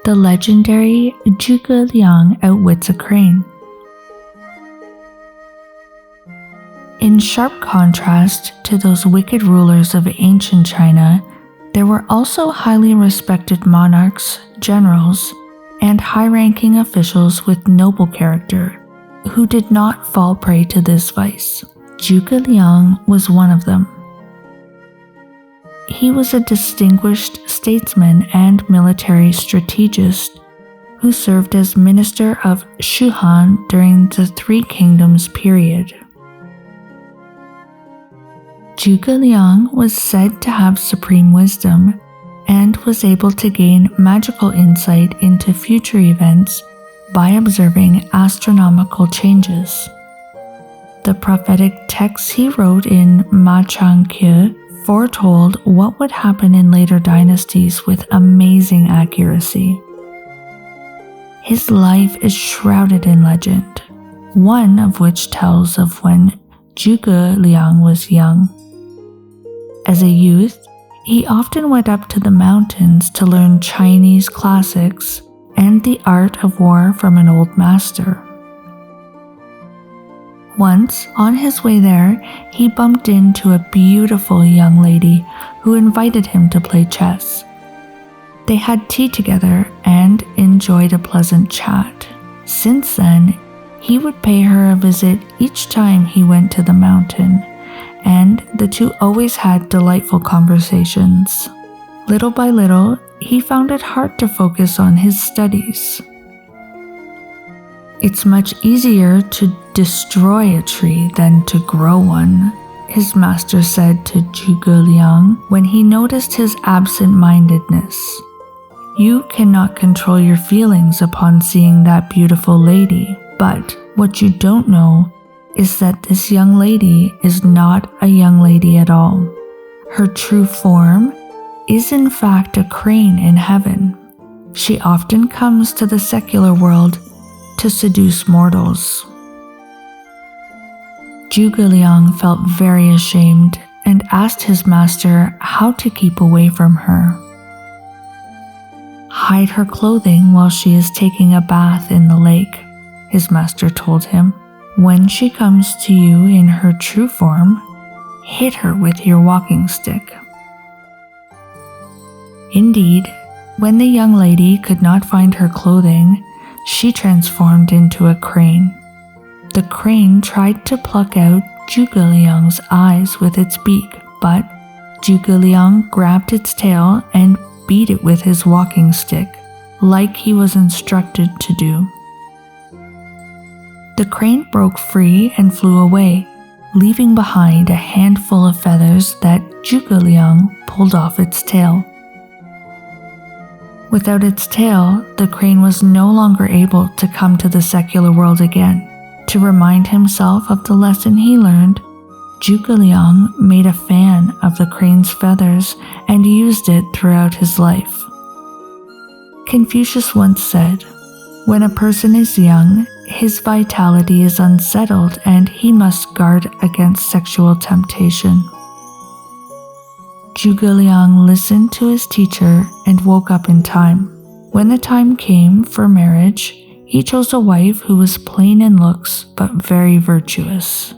the legendary Zhuge Liang outwits a crane. In sharp contrast to those wicked rulers of ancient China, there were also highly respected monarchs, generals, and high-ranking officials with noble character who did not fall prey to this vice. Zhuge Liang was one of them. He was a distinguished statesman and military strategist who served as minister of Shu Han during the Three Kingdoms period. Zhuge Liang was said to have supreme wisdom and was able to gain magical insight into future events by observing astronomical changes. The prophetic texts he wrote in Maqian Ke foretold what would happen in later dynasties with amazing accuracy. His life is shrouded in legend, one of which tells of when Zhuge Liang was young. As a youth, he often went up to the mountains to learn Chinese classics and the art of war from an old master. Once, on his way there, he bumped into a beautiful young lady who invited him to play chess. They had tea together and enjoyed a pleasant chat. Since then, he would pay her a visit each time he went to the mountain, and the two always had delightful conversations. Little by little, he found it hard to focus on his studies. It's much easier to destroy a tree than to grow one, his master said to Zhuge Liang when he noticed his absent-mindedness. You cannot control your feelings upon seeing that beautiful lady, but what you don't know is that this young lady is not a young lady at all. Her true form is in fact a crane in heaven. She often comes to the secular world to seduce mortals. Zhuge Liang felt very ashamed and asked his master how to keep away from her. Hide her clothing while she is taking a bath in the lake, his master told him. When she comes to you in her true form, hit her with your walking stick. Indeed, when the young lady could not find her clothing, she transformed into a crane. The crane tried to pluck out Zhuge Liang's eyes with its beak, but Zhuge Liang grabbed its tail and beat it with his walking stick, like he was instructed to do. The crane broke free and flew away, leaving behind a handful of feathers that Zhuge Liang pulled off its tail. Without its tail, the crane was no longer able to come to the secular world again. To remind himself of the lesson he learned, Zhuge Liang made a fan of the crane's feathers and used it throughout his life. Confucius once said, "When a person is young, his vitality is unsettled and he must guard against sexual temptation." Zhuge Liang listened to his teacher and woke up in time. When the time came for marriage, he chose a wife who was plain in looks but very virtuous.